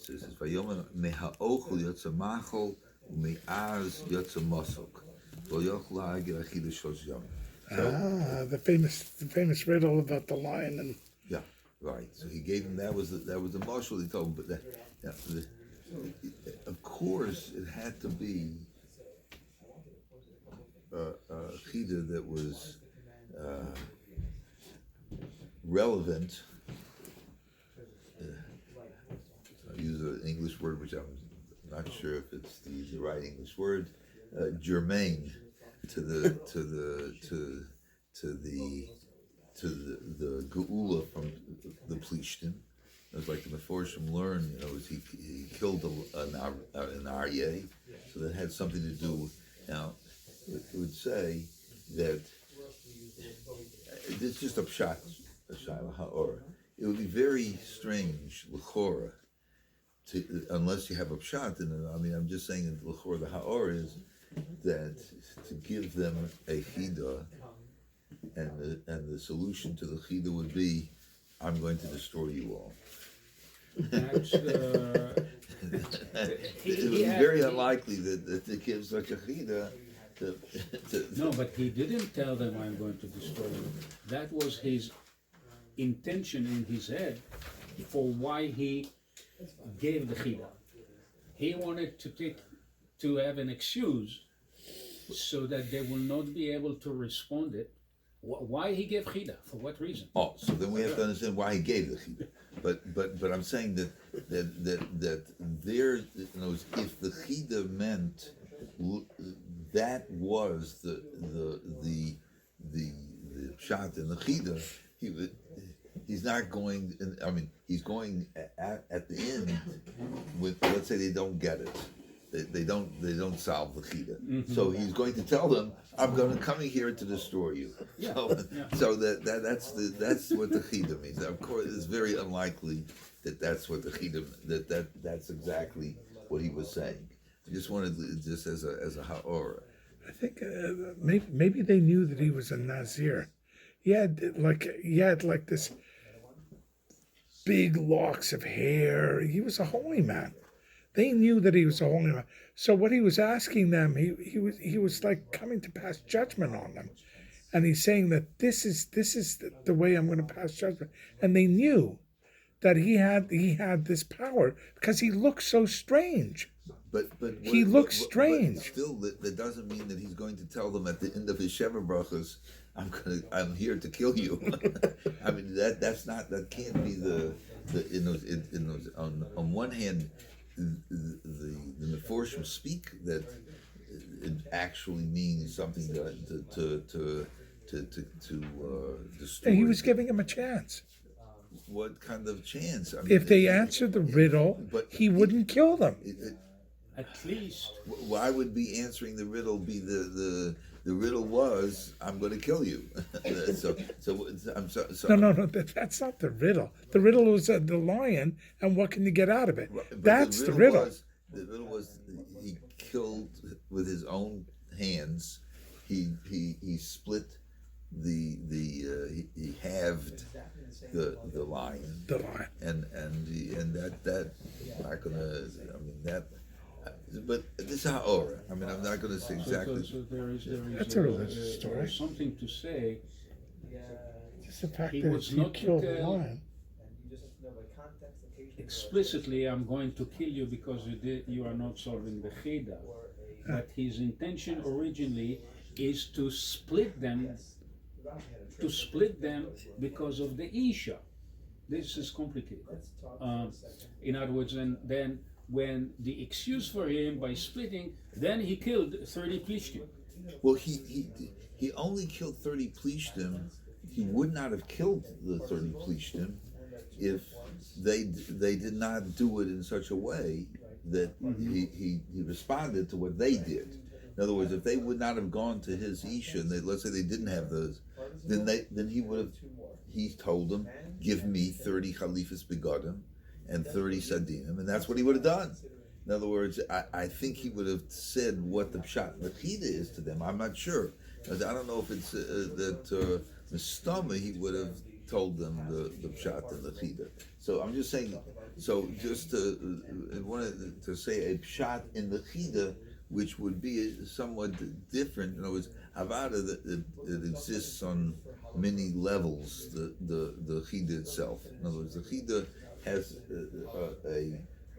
It says, "Vayomer meha'ochel yotza machol u'me'az yotza mosok, lo yochel ha'agir achila shosh yom." The famous riddle about the lion and Yeah, right. So he gave him that was the marshal. He told him, but of course it had to be Chida that was relevant. I use an English word which I'm not sure if it's the right English word. Germane to the geula from the Plishtim. It was like the Meforshim learn, he killed an aryeh, so that had something to do. Now, it would say that it's just a pshat ha'or. It would be very strange, l'chora, unless you have a pshat. And I'm just saying that l'chora, the ha'or is that to give them a chida, and the solution to the chida would be, I'm going to destroy you all. That's it would be very unlikely that to give such a chida. No, but he didn't tell them, I'm going to destroy you. That was his intention in his head for why he gave the chida. He wanted to have an excuse so that they will not be able to respond it. Why he gave chida? For what reason? Oh, so then we have to understand why he gave the chida. But I'm saying that there, if the chida meant that was the shot in the chida, he's not going. He's going at the end with, let's say they don't get it. They don't solve the chida. Mm-hmm. So he's going to tell them, I'm going to come here to destroy you. Yeah. So that's what the chida means. Of course, it's very unlikely that's what the chida that's exactly what he was saying. I just wanted just as a ha'ora. I think maybe they knew that he was a Nazir. He had like this big locks of hair. He was a holy man. They knew that he was a holy man. So what he was asking them, he was like coming to pass judgment on them, and he's saying that this is the way I'm going to pass judgment. And they knew that he had this power because he looked so strange. But he looks strange. But still, that doesn't mean that he's going to tell them at the end of his Sheva brachas, I'm here to kill you. That can't be on one hand, the Meforshim speak that it actually means something to destroy. And he was giving him a chance. What kind of chance? If they answered the riddle, he wouldn't kill them. At least. Why would be answering the riddle be the riddle was, I'm going to kill you. No, that's not the riddle. The riddle was the lion, and what can you get out of it? That's the riddle. The riddle was he killed with his own hands. He split he halved the lion. The lion. And that not gonna. That. But this is ha'ora. I'm not going to say exactly. So there is that's a religious story. There's something to say. Just the fact he that was he not killed to the tell lion. Explicitly, I'm going to kill you because you are not solving the chida. But his intention originally is to split them because of the isha. This is complicated. In other words, and then when the excuse for him by splitting, then he killed 30 Plishtim. Well, he only killed 30 Plishtim. He would not have killed the 30 Plishtim if they did not do it in such a way that he responded to what they did. In other words, if they would not have gone to his Isha, and let's say they didn't have those, then he would have. He told them, "Give me 30 Khalifas Begadim and 30 Sadinim," and that's what he would have done. In other words, I think he would have said what the pshat, the chida is to them. I'm not sure. I don't know if it's that Mistama he would have told them the pshat and the chida. So I'm just saying So just I wanted to say a pshat in the Chida, which would be somewhat different. In other words, Havada it exists on many levels. The Chida itself. In other words, the Chida has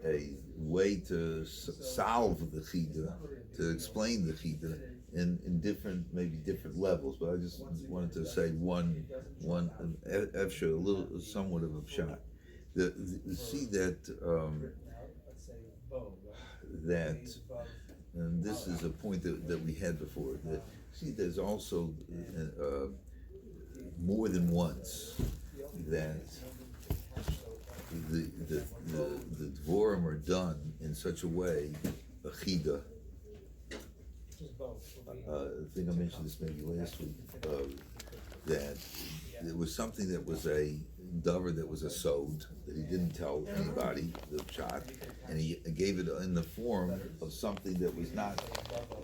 a way to solve the Chida, to explain the Chida in different, maybe different levels. But I just wanted to say one efsha, a little, somewhat of a pshat. See that and this is a point that we had before. That see, there's also more than once that the dvorim are done in such a way, a chida. I think I mentioned this maybe last week. That there was something that was a dover that was a sod that he didn't tell anybody the shot, and he gave it in the form of something that was not.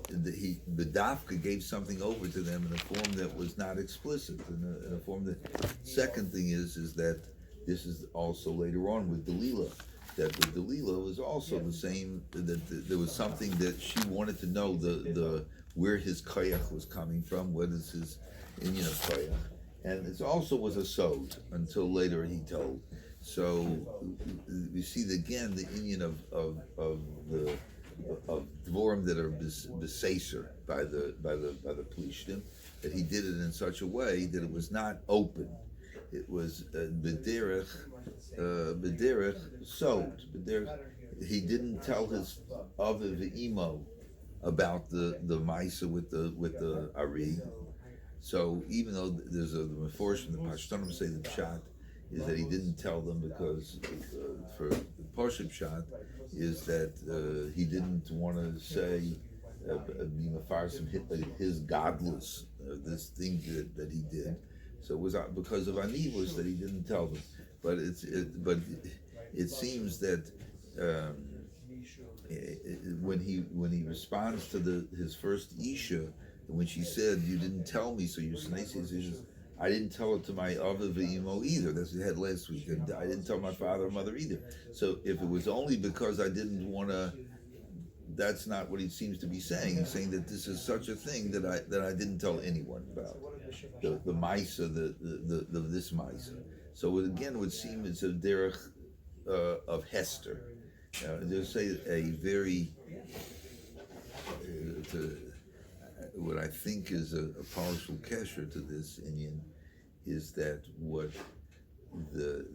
The Dafka gave something over to them in a form that was not explicit, in a form that. Second thing is that this is also later on with Delilah. That with Delilah was also the same. That there was something that she wanted to know the where his koyach was coming from. What is his Indian of koyach? And it also was a sod until later he told. So we see again the Indian of dvorim that are besaser by the Plishtim, that he did it in such a way that it was not open. It was b'derech sod. He didn't tell his aviv imo about the Maisa with the Ari. So even though there's the Meforshim, the Pashtanim say the Pshat is that he didn't tell them because for the Pashim Pshat is that he didn't want to say be Mefarsim his godless this thing that he did. So it was because of Anivus that he didn't tell them. But it seems that when he responds to his first Isha, when she said, "You didn't tell me," so your Sneisi says, "I didn't tell it to my Aviv V'Imo either." That's what we had last week. And I didn't tell my father or mother either. So if it was only because I didn't want to, that's not what he seems to be saying. He's saying that this is such a thing that I didn't tell anyone about the Maisa, the this Maisa. So it again would seem it's a derech of Hester. They say a very what I think is a powerful kesher to this Inyan is that what the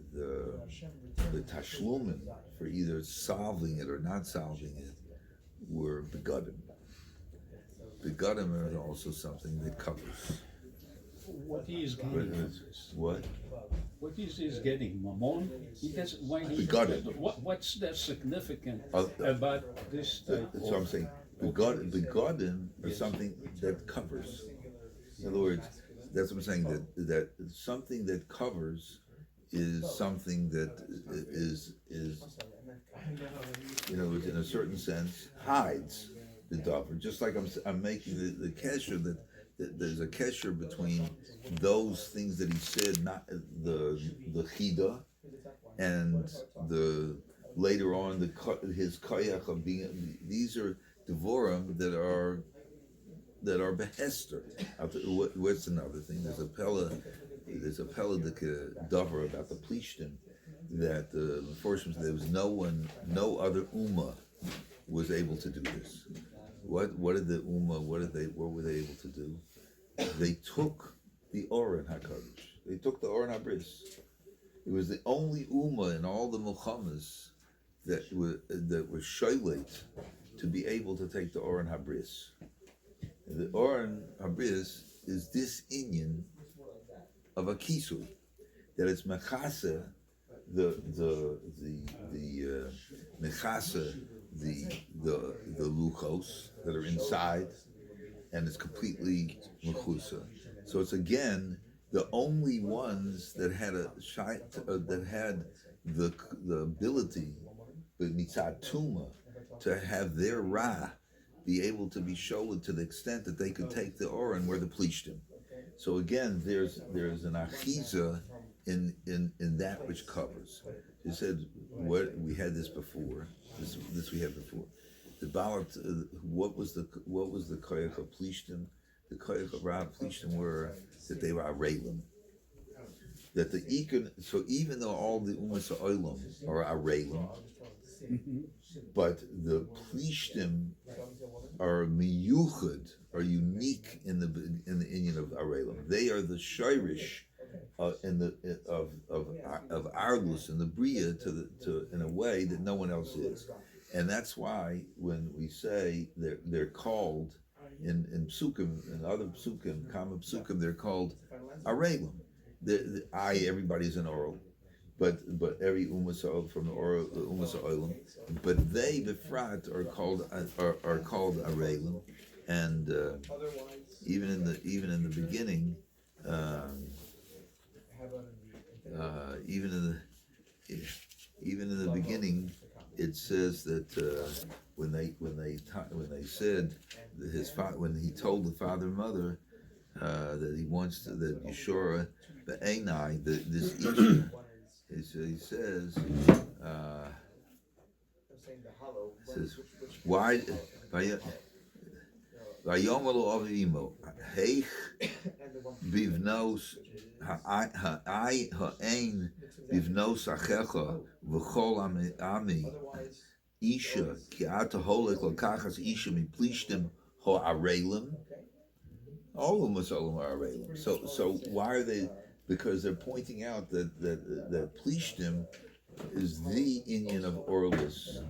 tashlumin for either solving it or not solving it were begodim. Begodim are also something that covers. What he is getting? What? What is getting? Mammon? He gets why he begodim. What's the significant about this type? That's what I'm saying. Begodim is something that covers. In other words, that's what I'm saying. That something that covers is something that is in a certain sense hides the dover. Just like I'm making the kesher that there's a kesher between those things that he said, not the chida, and the later on his koyach of being. These are devorim that are behester. What's another thing? There's a peladik dover about the plishtim that unfortunately there was no other ummah was able to do this. What did the ummah? What were they able to do? They took the Oren HaKadosh. They took the Oren HaBris. It was the only ummah in all the Muhammads that were shoylate to be able to take the Oren HaBris. And the Oren HaBris is this inyan of a kisui, that it's mechasa the luchos that are inside, and it's completely mechusa. So it's again the only ones that had that had the ability, the mitzad tuma, to have their ra be able to be shown to the extent that they could take the oren where the plishtim. So again, there's an achiza in that which covers. He said, what we had this before. This we had before. The ballot. What was the koyach of Plishtim? The koyach of Rav Plishtim were that they were aralim. That the ikon. So even though all the umas olam are aralim, but the Plishtim are miyuchad, are unique in the inyan of aralim. They are the shirish of arlus in the bria to in a way that no one else is, and that's why when we say they're called in psukim and other psukim, common psukim, they're called aralim. Everybody's an oral, but every umas from the oral umas oilam, but they befrat are called aralim, and even in the beginning. Even in the beginning, it says that when they said that when he told the father and mother that he wants to, that Yeshua be'enai, this Isha, he says why Vayomalu avimo heich bivnos ha'ain bivnos achecha v'chol ami isha ki ata holek l'kachas isha miplishtim ha'arelim. All of us are aralim. So why are they? Because they're pointing out that plishtim is the inyan of orlus,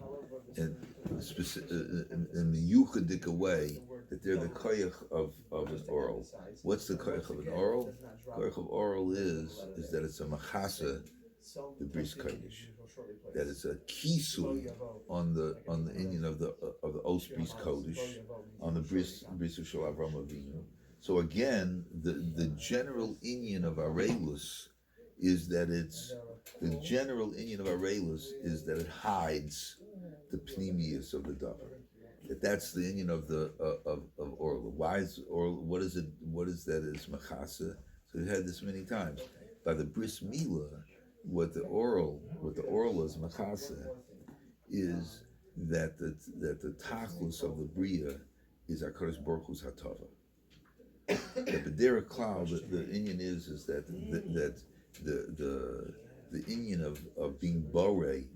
and in the yuchadik way, that they're the koyach of an oral. What's the koyach of an oral? Koyach of oral is that it's a machasa, the bris kodesh, that it's a kisui on the inyan of the os bris kodesh, on the bris shel Avram Avinu. So again, the general inyan of arelus is that it hides the pneumius of the davar. That's the inyan of oral. Why is oral? What is it? What is that? Is machasa? So we've had this many times. By the bris milah, what the oral is machasa is that the tachlus of the bria is HaKadosh Baruch Hu's hatava. The B'derech Klal, the inyan is that the inyan of being borei,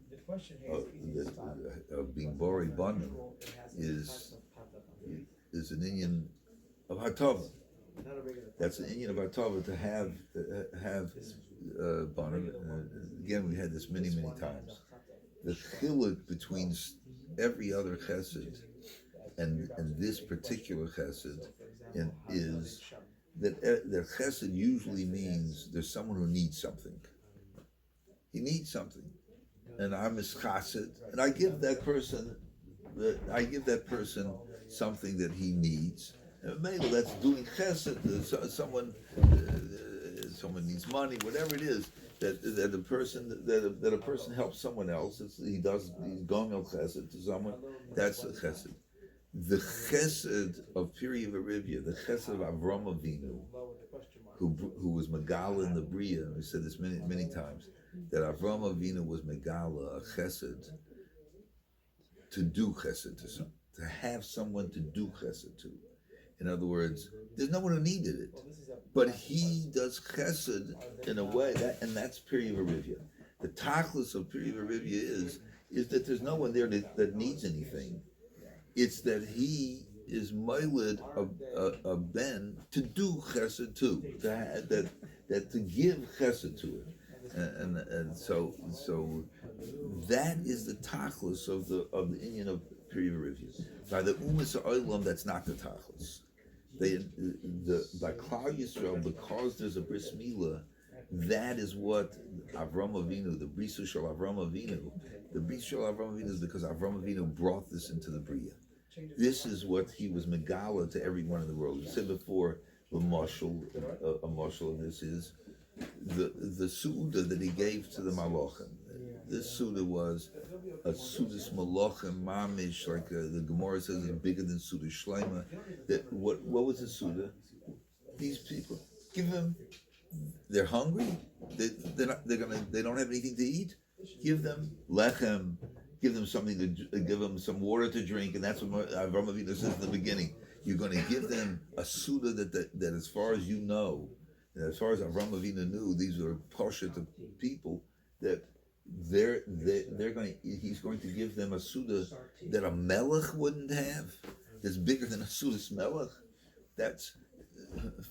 of being borei banu is an inyan of hatava. That's an inyan of hatava to have banu. Again, we had this many times. The chiluk between every other chesed and this particular chesed is that chesed usually means there's someone who needs something. He needs something, and I'm his chesed, and I give that person something that he needs. And maybe that's doing chesed. Someone needs money, whatever it is. That a person helps someone else. He's going al chesed to someone. That's a chesed. The chesed of Piri Verivia, the chesed of Avram Avinu, who was Megala in the Bria, we said this many times, that Avram Avinu was Megala, a chesed, to do chesed to have someone to do chesed to. In other words, there's no one who needed it, but he does chesed in a way, and that's Piri Verivia. The tachlis of Piri Verivia is that there's no one there that needs anything. It's that he is moiled a ben to do chesed too, that to give chesed to it, and so that is the tachlis of the inyan of Piri Verivia. By the umas oilam, that's not the tachlis. By Klal Yisrael, because there's a bris milah, that is what Avram Avinu, the bris shel Avram Avinu, the bris shel Avram Avinu is because Avram Avinu brought this into the bria. This is what he was megala to everyone in the world. We said before, a marshal of this is the suda that he gave to the malachim. This suda was a sudas malachim mamish, like the Gemara says, is bigger than suda shleima. That what was the suda? These people, give them. They're hungry. They don't have anything to eat. Give them lechem. Give them something to give them some water to drink, and that's what Avram Avinu says in the beginning. You're going to give them a suda that as far as you know, and as far as Avram Avinu knew, these were poshet people that they're going to. He's going to give them a suda that a melech wouldn't have. That's bigger than a suda's melech. That's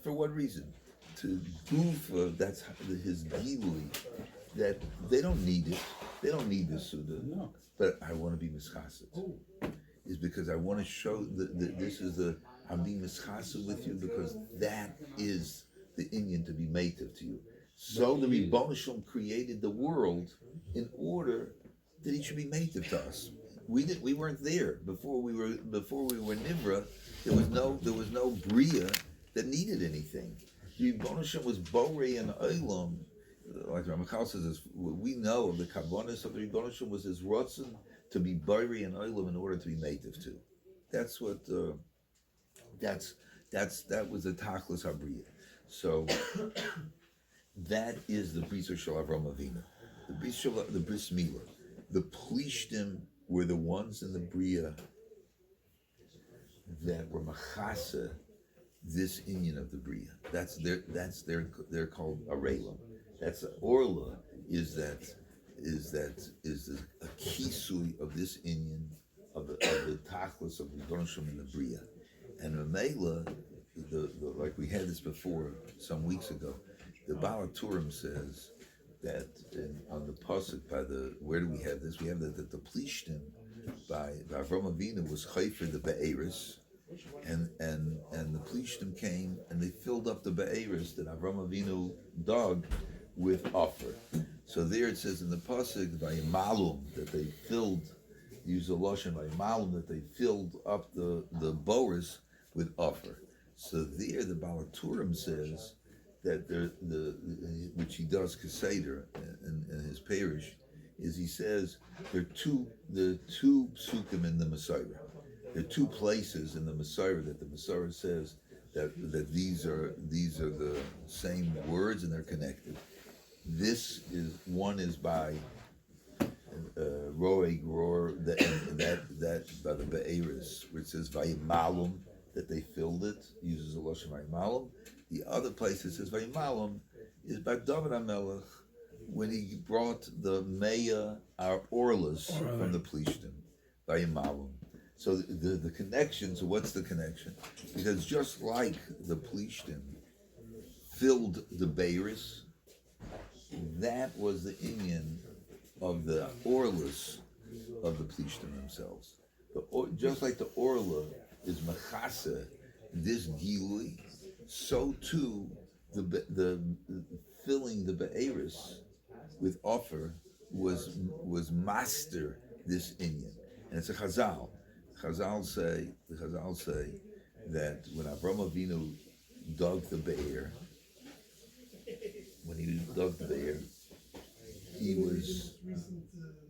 for what reason? To goof. That's his gilui. That they don't need it. They don't need the suda. No. But I want to be mischasid. Is because I want to show that this is I'm being mischasid with you because that is the inyan to be mative to you. So the Ribbon Shalom created the world in order that he should be mative to us. We weren't there before we were nivra. There was no bria that needed anything. The Ribbon Shalom was borei and olam. Like Ramachal says, we know the kabbanis of the Ribbon Shalom was his rotzen to be borei and olam in order to be native to. That's what. That was the tachlis habriya. So that is the bris shel Avram Avinu, the bris milah. The plishtim were the ones in the bria that were machasa this inyan of the bria. They're called aralim. That's orla is a kisui of this inyan of the tachlis of the Gonsham in the bria, and Mamela, like we had this before some weeks ago. The Baal Turim says that on the pasuk where do we have this? We have that the plishtim by Avram Avinu was chayfer the be'eris, and the plishtim came and they filled up the be'eris that Avram Avinu dug with offer. So there it says in the pasuk by malum that they filled, use a lashon by malum that they filled up the boris with offer. So there the Baal Turim says that which he does Keseder in his parish, is he says there are two psukim in the Messiah. There are two places in the Messiah that the Messiah says that these are the same words and they're connected. One is by Roe Gror that by the Be'eris, where it says Vayimalum that they filled it, uses a lashon Vayimalum. The other place it says Vayimalum is by David HaMelech when he brought the Meya our Orlas from the Plishtim Vayimalum. So the connection. So what's the connection? Because just like the Plishtim filled the Be'eris, that was the inyan of the Orlas of the Plishtim themselves. Just like the Orla is machasa, this gilui, so too the filling the be'eris with offer was master this inyan, and it's a chazal. The chazal say that when Avram Avinu dug the be'er,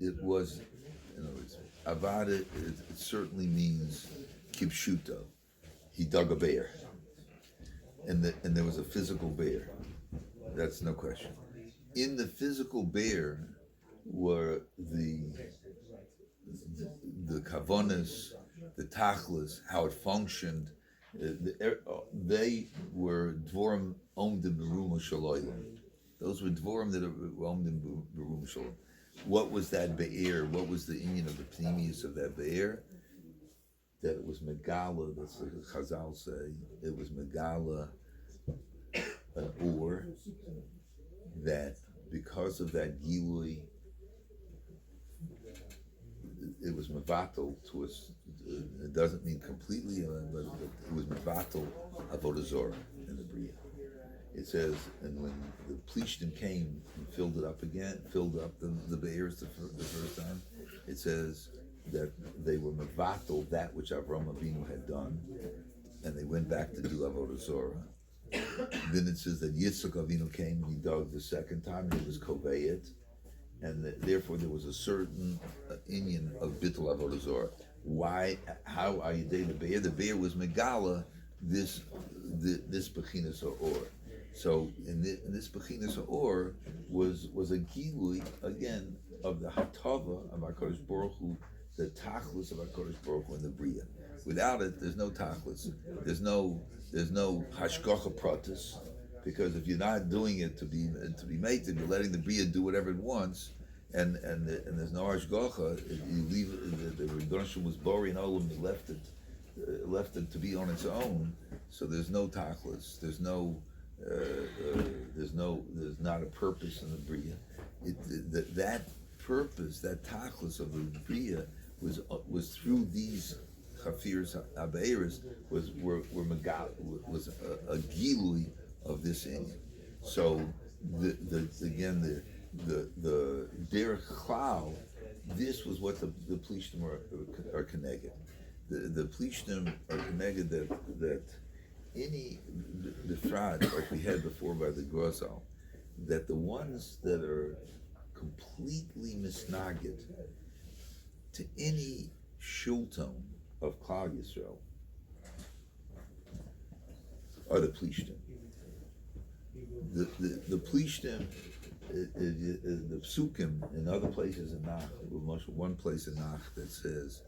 it was, in other words, avada, it certainly means kipshuto. He dug a bear. And there was a physical bear. That's no question. In the physical bear were the kavanas, the tachlis, how it functioned. They were dvorim omdim berum shaloyim. Those were dvorim that were omdim berum shaloyim. What was that be'er? What was the inyan of the pneumius of that be'er? That it was megala. That's what the Chazal say. It was megala, or that because of that gilui, it was mevatel to us. It doesn't mean completely, but it was mevatel avodah zorah in the bria. It says, and when the plishtim came and filled up the be'ers the first time, it says that they were mevatel that which Avram Avinu had done, and they went back to do avodah zorah. Then it says that Yitzchak Avinu came and he dug the second time, and he was koveyet, and therefore there was a certain inyan of bittul avodah zorah. Why? How are you dating the be'er? The be'er was megala this bechinas or. So in this Bechinas Or was a gilui again of the hatava of HaKadosh Baruch Hu, the tachlis of HaKadosh Baruch Hu in the bria. Without it, there's no tachlis. There's no hashgacha pratis, because if you're not doing it to be made, you're letting the bria do whatever it wants, and there's no hashgacha. You leave the Rebbeinu was bori and olam, left it to be on its own. So there's no tachlis. There's not a purpose in the bria. That purpose, that tachlis of the bria was through these chafirs abeiris was a gilui of this Indian. So the derech klal, this was what the Philistime are connected. The Philistime are connected that any befrad, like we had before by the Grosal, that the ones that are completely misnagid to any shulton of Klal Yisrael are the Philistime. The Philistime, the psukim in other places in Nach, one place in Nach that says,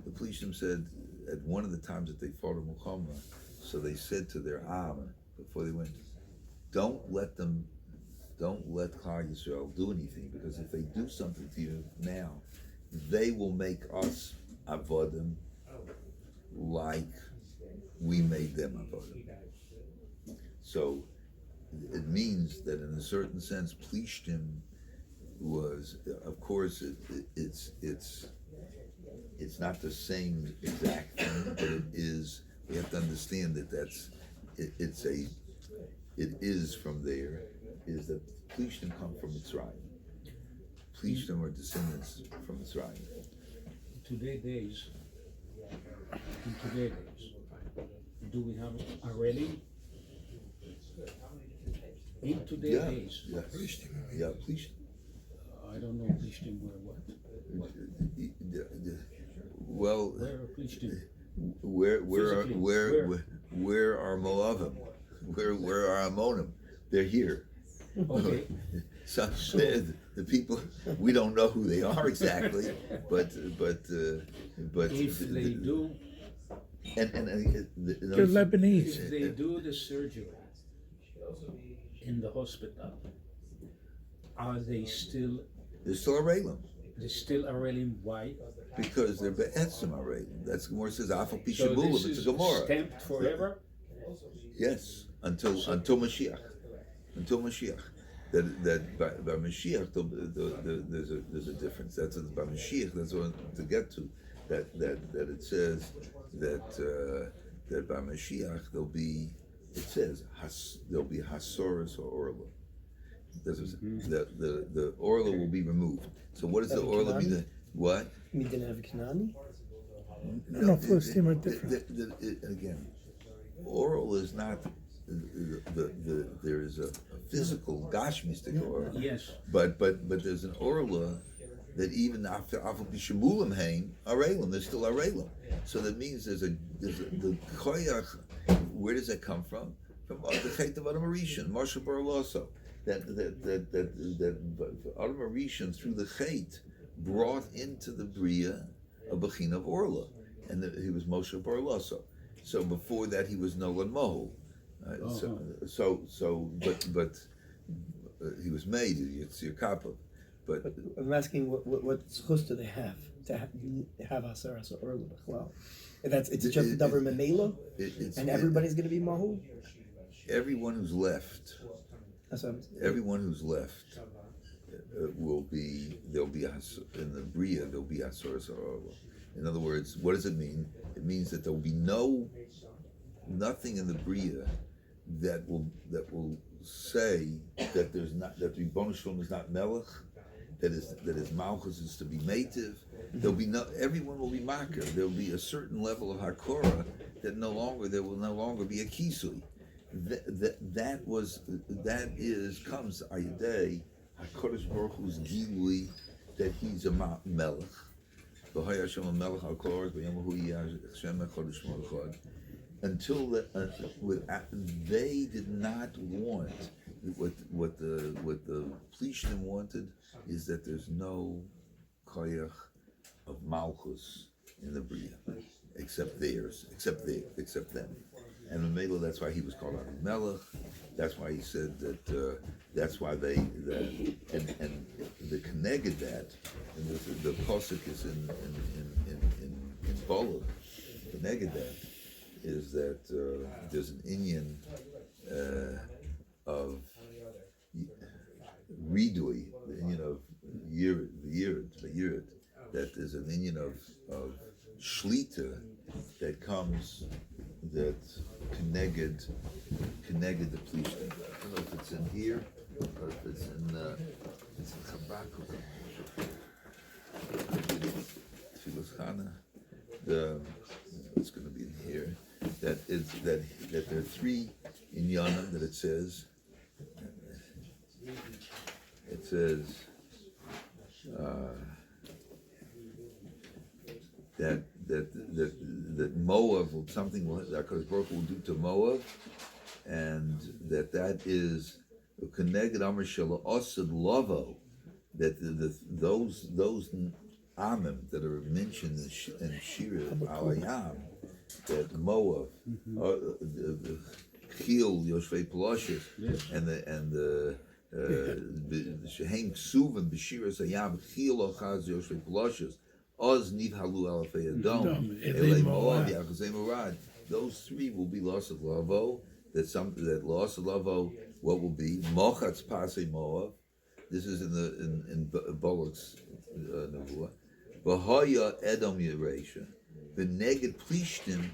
the Philistime said at one of the times that they fought a Muhammad, so they said to their Am before they went, don't let Klal Yisrael do anything, because if they do something to you now, they will make us avodim like we made them avodim. So it means that in a certain sense, Plishtim was, of course, it's not the same exact thing, but it is. We have to understand that it is from there. Is that Plishtim come from Mitzrayim? Plishtim are descendants from Mitzrayim. In today's days, do we have aralim? In today's days, Plishtim. I don't know Philistime were what. Well, Where are Philistime? where are Moavim? Where are Ammonim? They're here. Okay. So the people, we don't know who they are exactly, but If they do, They're Lebanese. if they do the surgery in the hospital, are they still? They're still aralim. They're still aralim. Why? Because they're be'etzim aralim. That's Gemara says afal pi So shabulim. this It's a is Gemara. stamped forever. Yes, until Mashiach. Until Mashiach. That by Mashiach there's a difference. That's by Mashiach. That's what to get to. That it says that by Mashiach there'll be. It says there'll be hasoras or orla. The orla will be removed. So what does the orla mean? What? You didn't have a Kanani? No, Philistine are different. Again, oral is not. There is a physical gashmistic oral. Yes. But there's an orla that even after Shamulim hain aralim, there's still aralim. So that means there's the koyach. Where does that come from? From the Chet of Adam Arishan, Marsha Baraloso. That Adam Arishan through the Chet brought into the Bria a Bechina of Orla, and he was Moshe Baraloso. So before that he was Nolan Mohel. But he was made Yitzir Kappa. But I'm asking what schus do they have to have Asar or B'chlal? It's just Davar Memela, and everybody's going to be Mahu? Everyone who's left. That's what I'm saying. Everyone who's left there'll be in the Bria, there'll be Asar. In other words, what does it mean? It means that there'll be nothing in the Bria that will say that there's not, that Ribono Shalom is not Melech, that his Malchus is to be Meitiv. There'll be everyone will be Makar. There'll be a certain level of Hakora that there will no longer be a Kisui. Comes Ayadei HaKadosh Baruch Hu's Gilui that he's a Melech. until they did not want what the Philistine wanted is that there's no koyach of malchus in the bria, except them. And the Mela, that's why he was called Adam Melech. That's why he said that. That's why and the connected that, and the pasuk is in Bolog. Connected that is that there's an inyan of redui, the inyan of yirid, that there's an inyan of shlita that comes that connected the police. I don't know if it's in here or if it's in Chabakuk. It's going to be in here. That there are three inyanim that it says. It says that Moab will HaKadosh Baruch Hu will do to Moab, and that is Keneged Amar Shelo Osad Lavo, that those Amim that are mentioned in Shira Alayam, that Moab, the Chil Yoshvei Peloshes, and the Shehem Ksuvim B'Shiras Ayam Chil Ochaz Yoshvei Peloshes. Oz Nivhalu Alafei Adom, Elei Moab, Yachazei Murad. Those three will be loss of lavo. That loss of lavo, what will be Mochatz Pasei Moab. This is in Bolog's Nevuah. V'Hoya Edom Yeresha. V'Neged Plishtim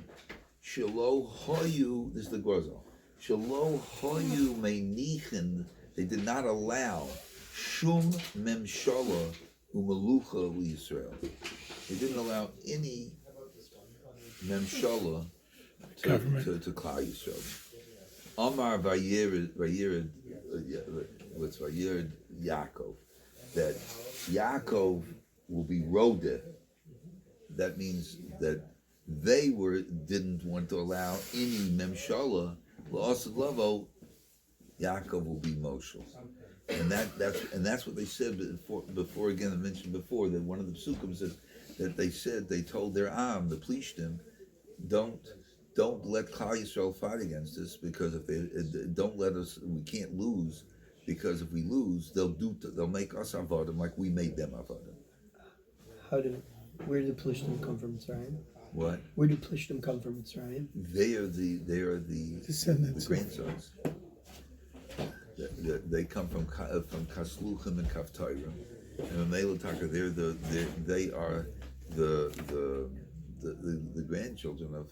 Shelo Hoyu. This is the Gozel. Shelo Hoyu Meinichen. They did not allow Shum Memshala Umalucha Yisrael. They didn't allow any memshala to Klal Yisrael. Amar Vayered Yaakov, that Yaakov will be Rodeh. That means that they didn't want to allow any memshala. L'asad lavo, Yaakov will be Moshe. And that's what they said before. Again, I mentioned before that one of the psukim says that they told their the Plishtim, don't let Klal Yisrael fight against us, because if they don't let us, we can't lose, because if we lose, they'll make us avodim like we made them avodim. Where did Plishtim come from, Mitzrayim? What? Where did Plishtim come from, Mitzrayim? They are the descendants, the grandsons. They come from Kasluchim and Kaftairim, and Melataka. They are the grandchildren of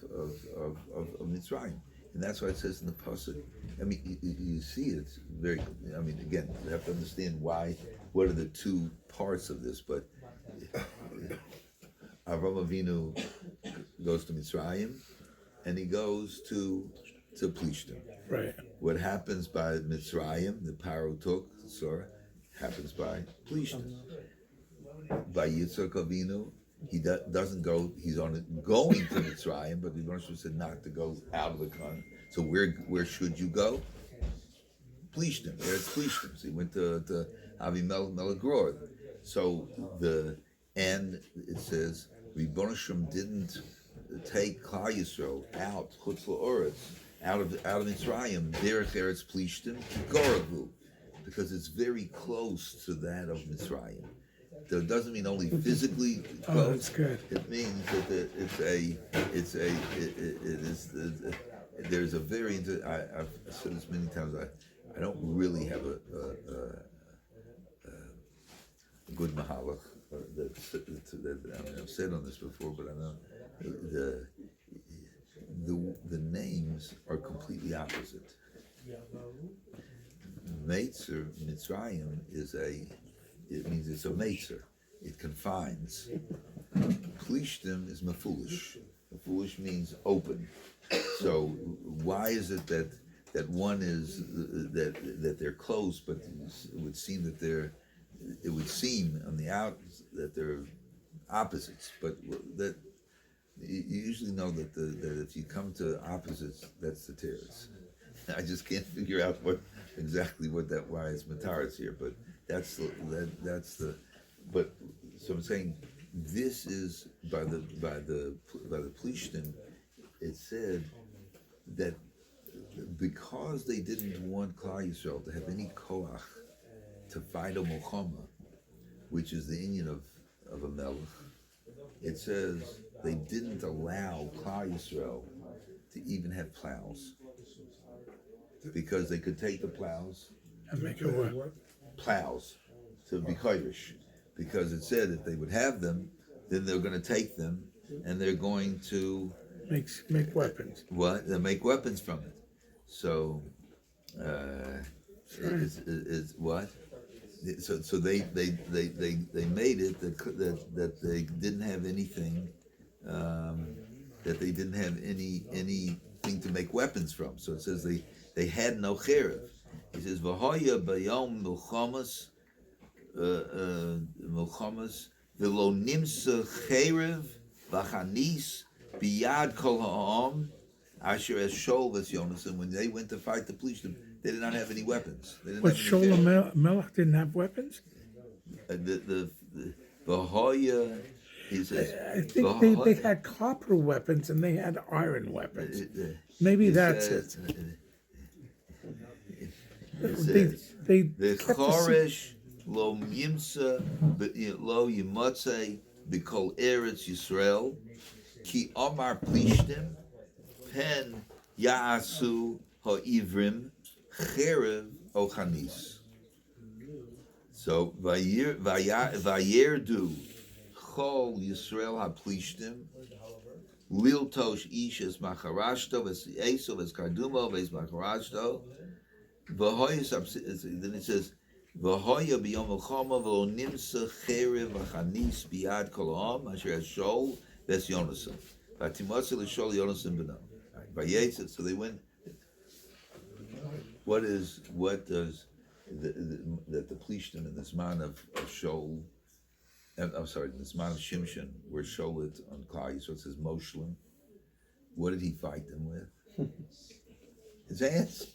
Mitzrayim, and that's why it says in the pasuk. I mean, you see it very. I mean, again, you have to understand why. What are the two parts of this? But Avram Avinu goes to Mitzrayim, and he goes to Plishtim. Right. What happens by Mitzrayim, the Paro took, happens by Plishtim. By Yitzhak Avinu, he doesn't go. He's going to Mitzrayim, but the Rebbeinu said not to go out of the country. So where should you go? Plishtim. There's Plishtim. So he went to Avimelech Grod. So and it says Rebbeinu Shem didn't take Klal Yisrael out Chutz La'oretz, out of Mitzrayim, Derech Eretz Plishtim Goravu, because it's very close to that of Mitzrayim. So it doesn't mean only physically close. Oh, that's good. It means that there's a very. I've said this many times. I don't really have a good mahalach that I've said on this before, but I know the names are completely opposite. Meitzer Mitzrayim it means it's a meitzer. It confines. Plishtim is mafulish. Mafulish means open. So why is it that one is that they're close, but it would seem on the out that they're opposites, but that you usually know that if you come to opposites, that's the tears. I just can't figure out why it's mataris here, but that's the. But so I'm saying this is by the Plishtim. It said that because they didn't want Klal Yisrael to have any koach to fight a Muhammad, which is the Indian of a melech, it says they didn't allow Klal Yisrael to even have plows because they could take the plows And make it work. plows to be Irish, because it said if they would have them, then they're going to take them and they're going to Make weapons. what? They make weapons from it. So it's what? So they made it that they didn't have anything, that they didn't have anything to make weapons from. So it says they had no cherev. He says v'hoya bayom milchamas v'lo nimsa cherev v'chanis biyad kol ha'am asher es shol v'syonas. And when they went to fight the Plishtim, they did not have any weapons. They didn't But have any Sholem Melech didn't have weapons? the Bahoya, he says. I think they had copper weapons and they had iron weapons. Maybe that's it. It says, They the kept the Choresh lo yimsa lo yimotze b'kol eretz Yisrael ki omar plishtim pen ya'asu ha'ivrim cherev o chanis. So vayerdu chol Yisrael haplishtim lil tosh ish es macharashto es esov es kardumo es macharashto v'hoyes. Then it says v'hoya b'yom melchama v'lo nimsa cherev v'chanis biyad kol ha'am asher es shol ves yonasan v'timotze l'shol yonasan b'no. Vayetz. So they went. What does that the Plishtim in this man of Shol, I'm sorry, in this man of Shimshon, where Sholit on Klal Yisrael, it says Moshlem. What did he fight them with? His hands.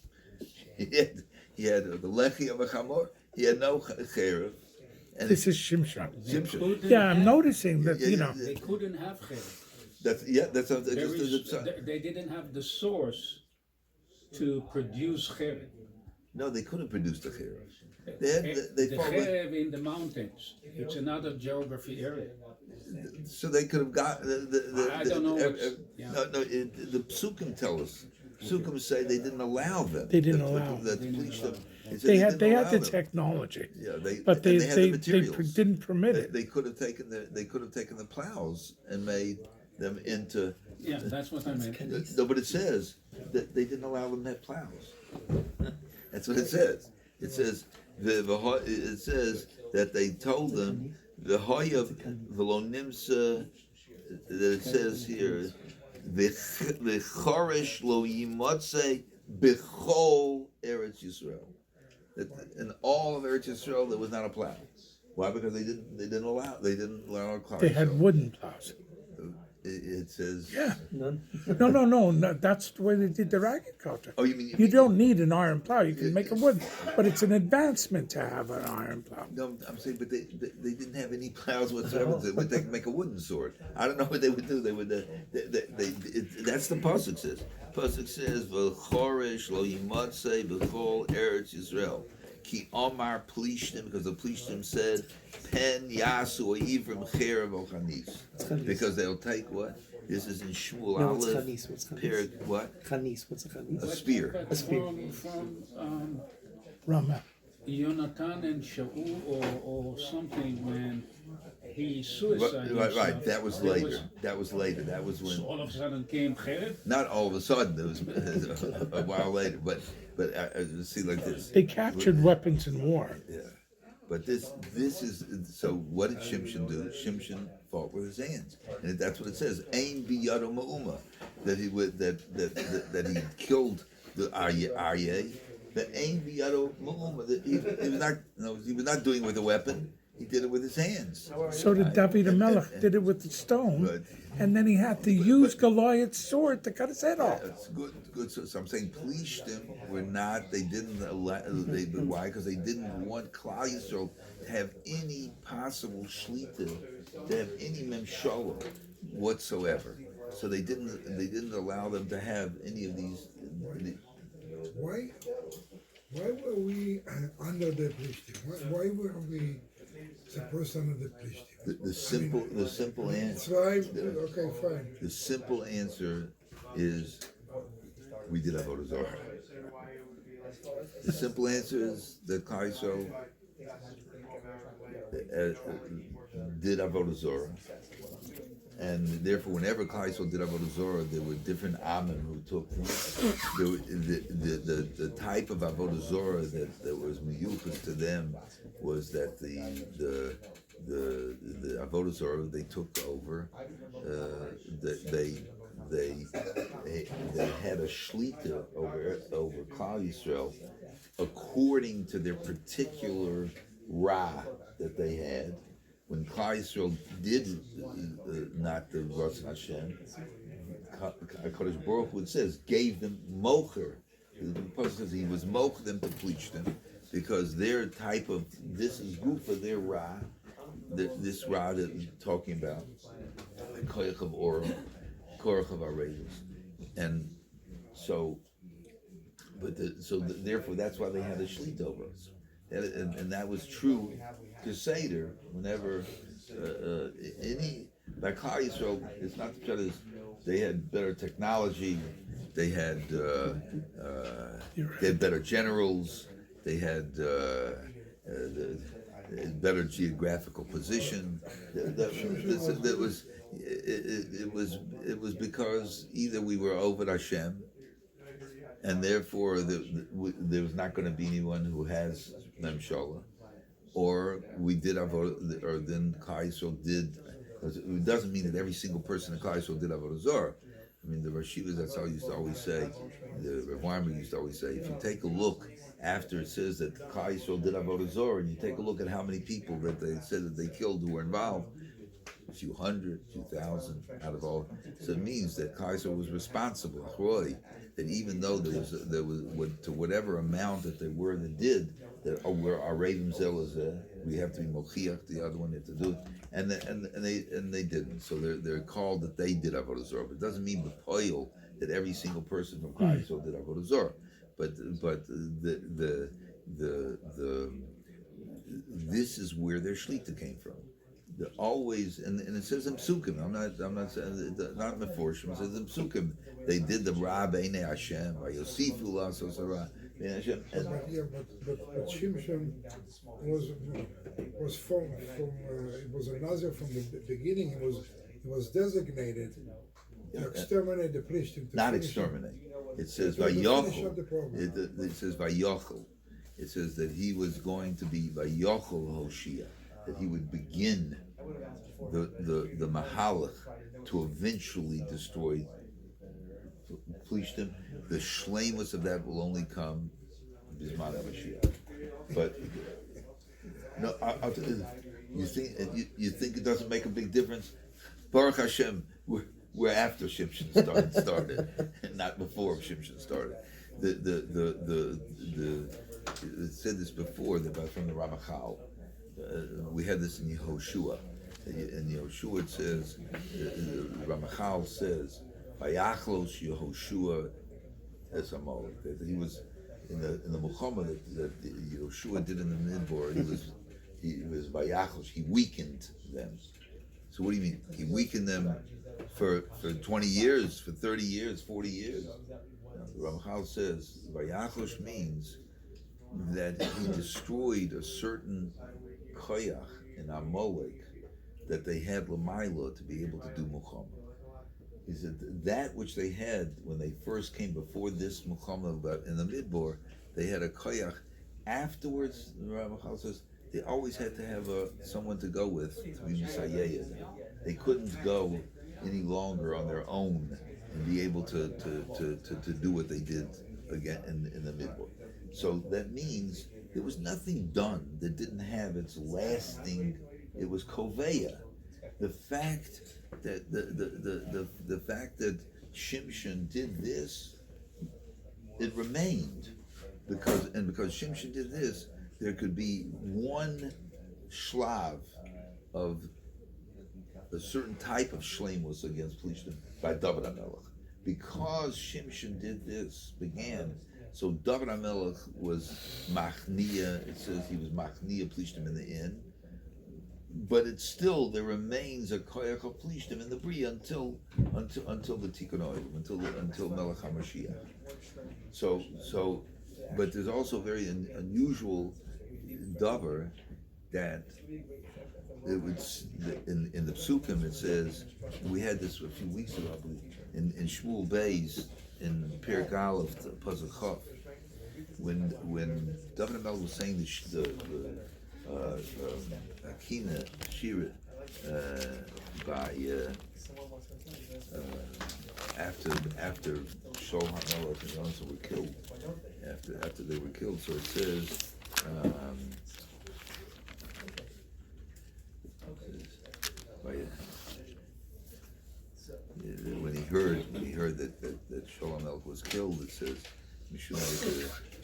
He had the lechi of a chamor. He had no cherev. And This is Shimshon. Shimshon. Yeah, I'm noticing that, Yeah, you know. They couldn't have cherev. That's They didn't have the source to produce cherev. no, they couldn't produce the cherev. The They fought with, cherev in the mountains. It's another geography area. so they could have got I don't know what's- yeah. The psukim tell us. Psukim say they didn't allow them. They didn't allow them. That Plishtim. It said They had didn't allow the them. technology, Yeah, but they had the materials. didn't permit it. They could have taken the plows and made them into. Yeah, that's what I meant. No, but it says that they didn't allow them to have plows. That's what it says. It says it says that they told them the hoya v'lo that it says here the choresh lo yimotze b'chol Eretz Yisrael. That in all of Eretz Yisrael there was not a plow. Why? Because they didn't allow Klal They had Yisrael. wooden plows. It says. Yeah. None. No. That's the way they did their agriculture. Oh, you mean You don't need an iron plow. You can make a wood, but it's an advancement to have an iron plow. No, I'm saying, but they didn't have any plows whatsoever. But they could make a wooden sword. I don't know what they would do. They would. That's the pasuk says. Pasuk says, "V'choresh lo yimotze b'chol Eretz Yisrael." Ki Omar Plishtim, because the Plishtim said, "Pen yasu ivrim cherev ochanis," because they'll take what? This is in Shmuel No, it's Aleph. chanis. What's chanis? Period. What? Chanis. What's a chanis? A spear. But from Rama. Jonathan and Shaul or something when he suicided Right. himself, That was there later. That was later. That was So when. all of a sudden came cherev. Not all of a sudden. It was a while later. But see, like this. They captured weapons in war. Yeah, but this is so. What did Shimshon do? Shimshon fought with his hands, and that's what it says. Ain biyado ma'uma, that he would that he killed the Aryeh. That ain biyado ma'uma, that he was not doing it with a weapon. He did it with his hands. So did David Melech did it with the stone, Right. and then he had to use Goliath's sword to cut his head off. It's good. So I'm saying Plishtim were not. They didn't allow. Why? Because they didn't want Klal Yisrael to have any possible shlita, to have any memshala whatsoever. So they didn't allow them to have any of these. Why were we under the Plishtim? Why were we supposed under the Plishtim? The simple answer. Okay, fine. The simple answer is we did Avodah Zarah. The simple answer is that Klal Yisrael did Avodah Zarah. And therefore, whenever Klal Yisrael did Avodah Zarah, there were different Amim who took the type of Avodah Zarah that was miyuchas to them was that the Avodah Zarah they took over. They had a shlita over Klal Yisrael according to their particular ra that they had. When Klal Yisrael did not the Ratzon Hashem, HaKadosh Baruch Hu, it says, gave them mocher. The Pasuk says he was mocher them to pleach them because their type of, this is good for their ra, this ra that we're talking about, koyach of orim, korach of aralim. And so, therefore that's why they had a shlit over us. And that was true to Seder, whenever by Klal Yisrael, it's not because they had better technology, they had better generals, they had better geographical position. It was because either we were over Hashem, and therefore there was not going to be anyone who has memshala, or we did avodah, or then Klal Yisrael did. It doesn't mean that every single person in Klal Yisrael did avodah zarah. I mean, the Rashivas, that's how used to always say. The Rav Lansky used to always say, if you take a look after it says that Klal Yisrael did avodah zarah, and you take a look at how many people that they said that they killed who were involved, a few hundred, 2,000 out of all. So it means that Klal Yisrael was responsible. That even though there was to whatever amount that there were that did, that we're aralim zelazeh, we have to be mochiach, the other one had to do it, and they didn't. So they're called that they did avodah zarah. But it doesn't mean the poil that every single person from Klal Yisrael did avodah zarah. But this is where their shlita came from. They're always, and it says in Psukim. I'm not saying not Meforshim. It says in Psukim they did the Ra B'nei Hashem, Yosifu Lasos Ra B'nei Hashem. But Shimshon was from it was a Nazir from the beginning. He was designated to exterminate the Plishtim. Not exterminate. It says Vayochel. It says Vayochel. It says that he was going to be Vayochel Hoshia, that he would begin the mahalach to eventually destroy Plishtim. The shleimus of that will only come Bisman HaMashiach. But no, I'll tell you, you think it doesn't make a big difference? Baruch Hashem, we're after Shimshon started, not before Shimshon started. It said this before from the Ramachal. We had this in Yehoshua. In Yehoshua it says, Ramachal says, Vayachlos Yehoshua es Amalek. That he was in the Muhammad that Yehoshua did in the Midbar. He was Vayachlos. He weakened them. So what do you mean? He weakened them for 20 years, for 30 years, 40 years. Ramachal says Vayachlos means that he destroyed a certain koyach in Amalek that they had Lamaila to be able to do Muhammad. He said that which they had when they first came before this Muhammad in the Midbar, they had a koyach. Afterwards, the Ramachal says they always had to have someone to go with to be Messiah. They couldn't go any longer on their own and be able to do what they did again in the Midbar. So that means There was nothing done that didn't have its lasting. It was koveya. The fact that the fact that Shimshon did this, it remained because Shimshon did this, there could be one shlav of a certain type of shleimus against Philistine by David HaMelech. Because Shimshon did this, so David HaMelech was machnia. It says he was machnia Philistine in the inn, but it's still there remains a koyach of Philistine in the bria until the Tikkun Olam, until Melech HaMashiach. So, but there's also very unusual davar that it would in the psukim it says, we had this a few weeks ago, I believe, in Shmuel Beis in Perek Aleph Pasuk Chaf, when David HaMelech was saying the Akina Shira by after Shaul HaMelech and Yonah were killed, after they were killed. So it says. When he heard that Shaul HaMelech was killed, it says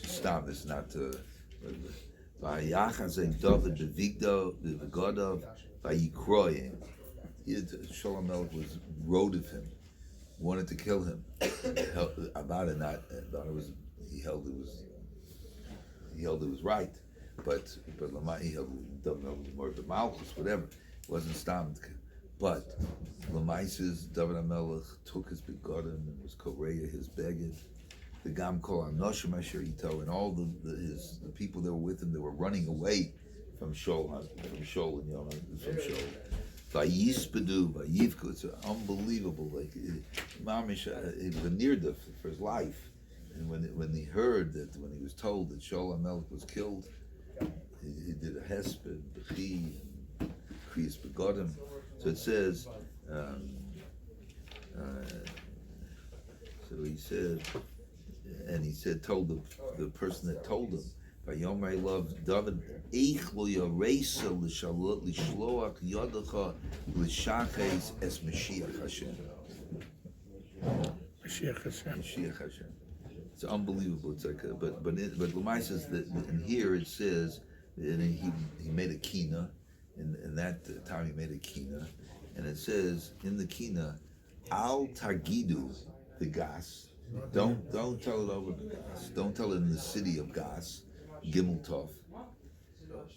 to stop this, not to. Vayachas David bevigdo b'vegadav vayikroyim. Shaul HaMelech wrote of him, wanted to kill him. About it was right, but Lamai he held David was more of the malchus, whatever. It wasn't stamped. But Lamai says David HaMelech took his begotten and was koreya his beged. The gam kol anoshim asher ito, and all the people that were with him, they were running away from Shaul and Yonah, from Shaul. Vayispadu, vayivku. It's unbelievable. Like Mamish, he was a near-death for his life. And when he heard that, when he was told that Shaul HaMelech was killed, he did a hesped, b'chi, and kriyas begodim. So it says, so he said, told the person that told him, Vayomer love David, Eich lo yaresa l'shloach yodecha l'shaches es Mashiach Hashem. Mashiach Hashem. It's unbelievable. It's like, but Lamai says that, and here it says, and he made a kina, and that time he made a kina, and it says in the kina, al tagidu the gas. Don't tell it over the gas. Don't tell it in the city of gas. Gimel Tov.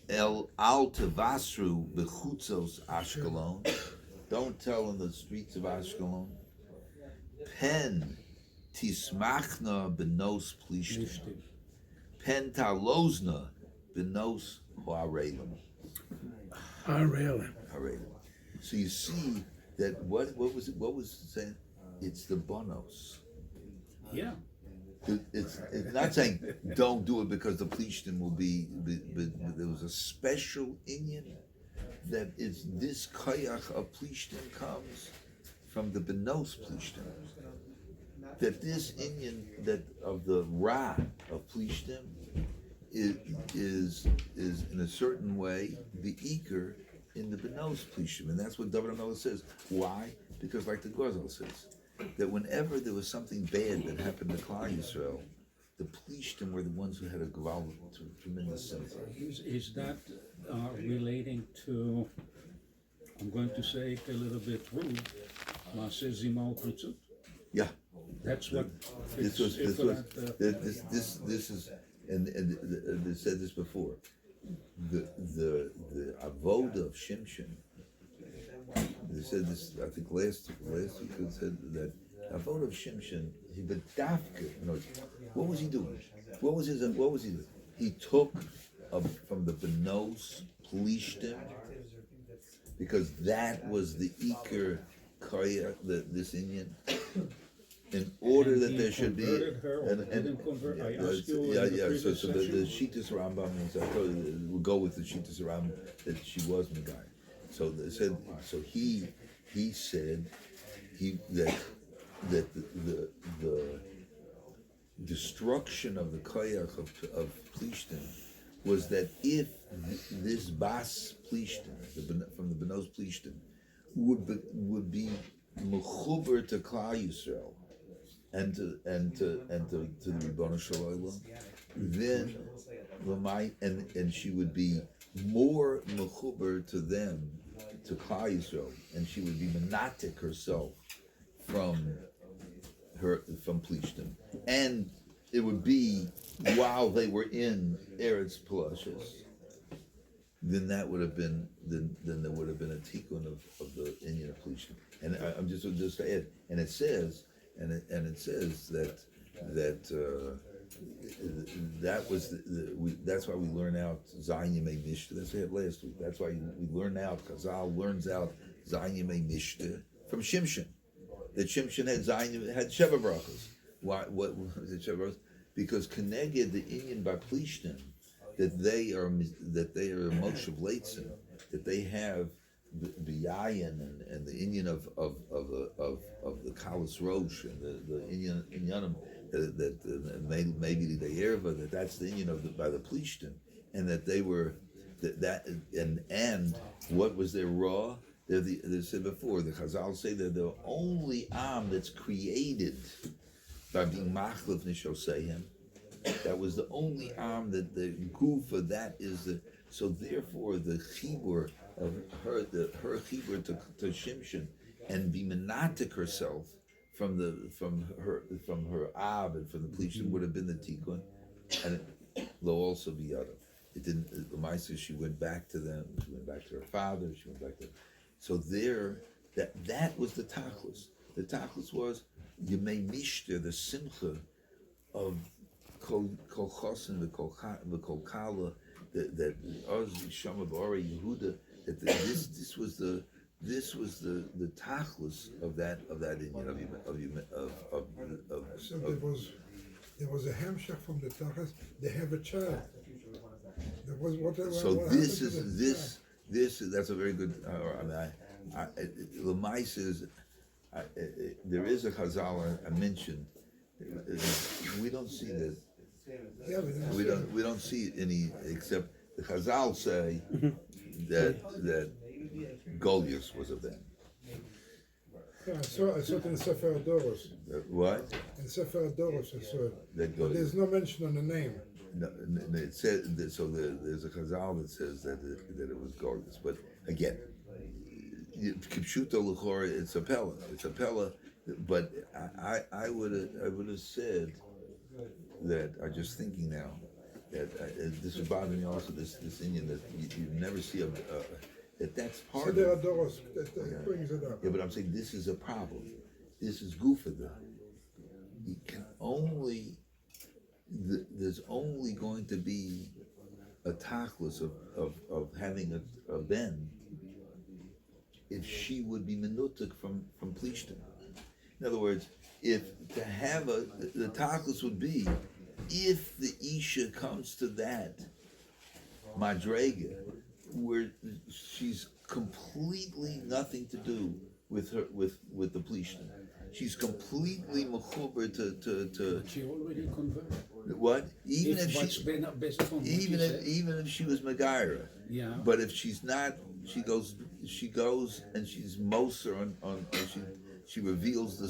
El al tevasru bechutzos Ashkelon. Don't tell in the streets of Ashkelon. Pen tismachna benos plishtim. Pen talozna benos aralim. Aralim. So you see that what was it saying? It's the bonos. Yeah. It's not saying don't do it because the plishtim will be. There was a special inyan that it's this koyach of plishtim comes from the benos plishtim. That this inyan that of the ra of plishtim is in a certain way the eker in the benos plishtim, and that's what David HaMelech says. Why? Because like the Gozel says, that whenever there was something bad that happened to Klal Yisrael, the Plishtim were the ones who had a tremendous sympathy. Is that relating to, I'm going to say it a little bit rude, Maaseh Zimal Kritzut? Yeah. That's what This is, and they said this before. The avod of Shimshon. They said this, I think last week they said that avod of Shimshon, he bedafke. What was he doing? What was he doing? He took from the benos plishtim, because that was the iker kaya, this Indian. In order that there should be, and So the Shitas Rambam is, I thought we'll go with the Shitas Rambam that she was the guy. So they said, so he said that the destruction of the koyach of Plishtim was that if this Bas Plishtim, from the Benos Plishtim, would be mechuber to Klal Yisrael and to the Ribono Shel Olam, then and she would be more mechuber to them, to Klal Yisrael, and she would be menatik herself from Plishtim, and it would be while they were in Eretz Palashis. Then that would have been then there would have been a tikkun of the Inyan of Plishtim. And I'm just to add, and it says that that was that's why we learn out Zayin Yemei Mishta. That's what I had last week. That's why we learn out. Chazal learns out Zayin Yemei Mishta from Shimshon. That Shimshon had Sheva brachos. Why? What was it? Sheva brachos? Because Keneged the Inyan by Plishtim, that they are Moshe Leitzin, that they have the Yayin and the Inyan of the Kalas Rosh and the Inyanim that maybe the Yerva, that's the Inyan by the Plishtim, and that they were and what was their raw? They said before, the Chazal say they're the only Am that's created by being machlef nishoseihem. That was the only Am that the gufa that is the. So therefore, the chibur of her chibur to Shimshon and be menatik herself from her Ab and from the Plishtim would have been the tikkun, and it will also be other. It didn't. The Maisa, she went back to them. She went back to her father. She went back to. So there, that was the tachlis. The tachlis was Yemei Mishter, the simcha of Kol Chosin, the Kol Kala, that Oz Shama B'Orei Yehuda. That this was the tachlis of that Inyan of. So there was a hamshach from the tachlis. They have a child. There was whatever. So this that's a very good. Lemais is there is a Chazal I mentioned. We don't see that. Yeah, We don't see any except the Chazal say that Goliath was of them. Yeah, I saw it in Sefer Adoros. What? In Sefer Adoros, I saw it. That But Goliath. there's no mention on the name. No, it said that, so there's a Chazal that says that it was Goliath. But again, Kipshuto L'chora, it's a Pella. But I would have said that. I'm just thinking now that this would bother me also. This Indian that you never see that's part Sefer of. Adoros, that brings it up. Yeah, but I'm saying this is a problem. This is Gufada. You can only. There's only going to be a tachlis of having a ben if she would be menutik from Plishtim. In other words, if to have the tachlis would be if the Isha comes to that madrega where she's completely nothing to do with her with the Plishtim. She's completely mechuber to. She already converted. What? Even if she was Megaira. Yeah. But if she's not, she goes and she's Moser on she reveals the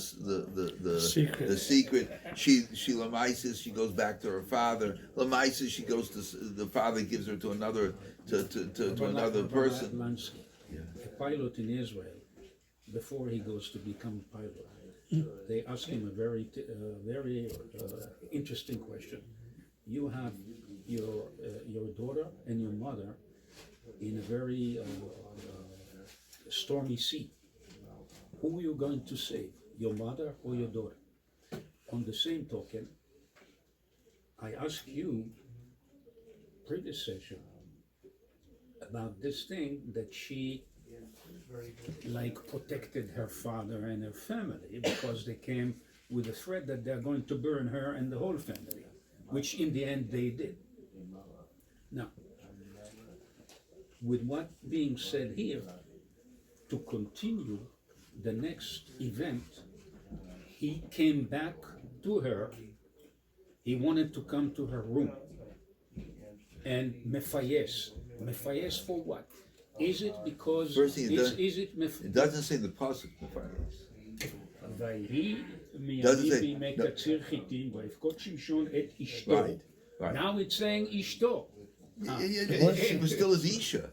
Secret. The secret. She lamaisis. She goes back to her father. Lamaisis. She goes to the father gives her to another another person. Rav Lansky, a pilot in Israel, before he goes to become a pilot, they ask him a very interesting question. You have your daughter and your mother in a very stormy sea. Who are you going to save, your mother or your daughter? On the same token, I asked you previous session about this thing that she protected her father and her family because they came with a threat that they're going to burn her and the whole family, which in the end they did. Now, with what being said here, to continue the next event, he came back to her. He wanted to come to her room and mefayes. Mefayes for what? Is it because First thing it does- is it It doesn't say the pasuk. ויהי Doesn't say- מימי no. קציר חיטים ויבכות שמשון את אשתו. Right, right. Now it's saying אשתו. She was still his Isha,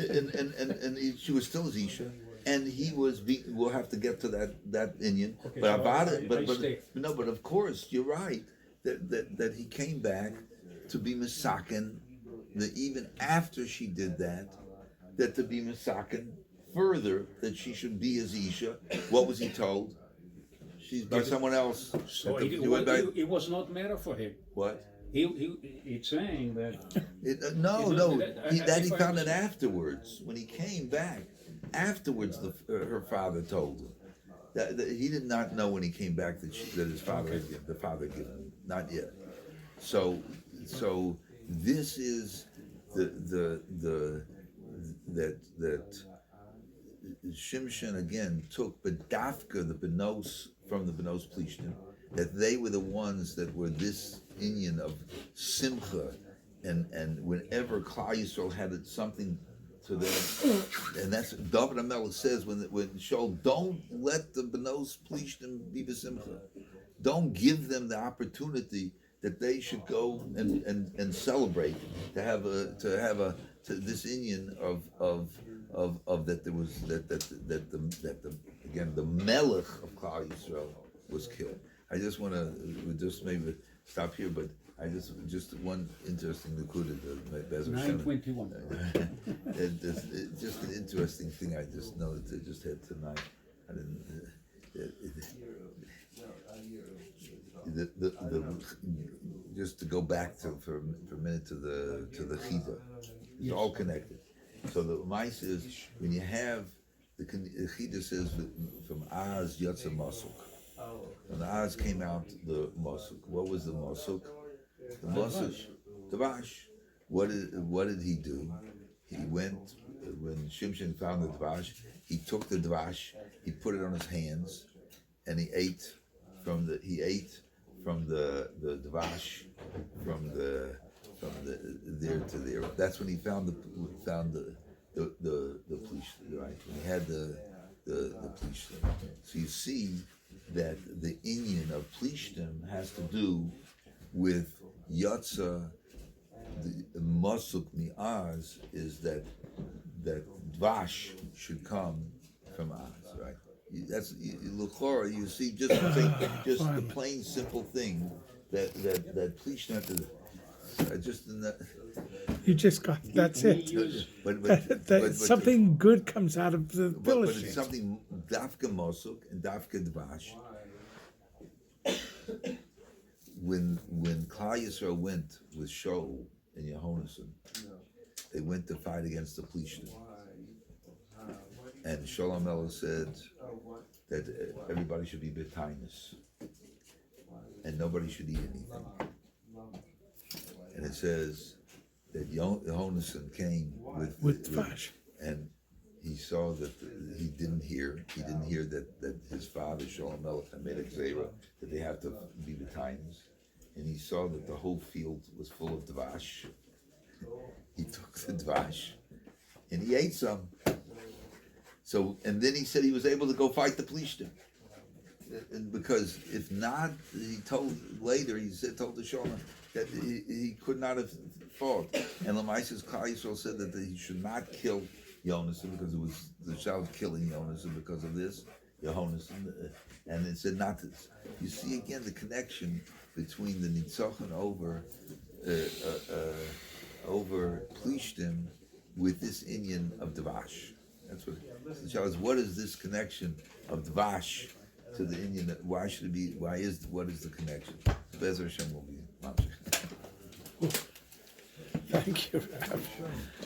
and she was still his Isha, and he was. We'll have to get to that Indian, Okay, but so about it. I stay. But of course you're right that he came back to be Misakin, that even after she did that to be Misakin further that she should be his Isha. What was he told? She's by someone else. So That the- it was not matter for him. What? It's saying that No, You know, that- he if I found it understand- afterwards. When he came back, afterwards, her father told him that he did not know when he came back that his father had given, the father had given him, not yet. So this is that Shimshon again took Bedafka, the Benos from the Benos Plishtim, that they were the ones that were this Inyan of Simcha, and whenever Klal Yisrael had something to them, and that's David HaMelech says when Shaul, don't let the Benos Plishtim be B'Simcha, don't give them the opportunity that they should go and celebrate to this Inyan of that there was that the Melech of Klal Yisrael was killed. I just want to just maybe stop here, but I just one interesting Nakuda, Bezer Hashem. 9:21. It's just an interesting thing I just noticed. I just had tonight. I didn't. Just to go back for a minute to the Chida. It's all connected. So the mice is when you have the Chida says from Az Yotza Masuk. When Az came out the Masuk. What was the Masuk? The Masuk, Dvash. What did he do? He went when Shimshon found the Dvash. He took the Dvash. He put it on his hands, and he ate from the Dvash from there to there. That's when he found the police, right? When he had the police. So you see that the Inyan of Plishtim has to do with Yatza. The Masuk Mi'az is that Dvash should come from Az, right? That's L'chora. You see, just the plain simple thing that Plishtim have to. Just in that. You just got, that's it. That something good comes out of the But Philistines. it's something Dafka Mosuk and Dafka Dvash. When Klal Yisrael went with Shaul and Yehonason, they went to fight against the Plishtim. And Shaul HaMelech said that everybody should be betainis and nobody should eat anything. And it says that Yehonason came with Dvash. and he saw that he didn't hear that his father Shaul HaMelech had made a gzera that they have to be the times, and he saw that the whole field was full of dvash. He took the dvash and he ate some. So and then he said he was able to go fight the Plishtim. And because if not, he told the Shulman that he could not have fought. And Lamaisa's Klal Yisrael said that he should not kill Yonason because it was the child killing Yonason because of this, Yehonason, and it said not to. You see again the connection between the Nitzachon over Plishtim with this Inyan of Dvash. That's what the child is. What is this connection of Dvash to the Inyan? Why should it be? What is the connection? Bezer Hashem will be. Thank you, Rav.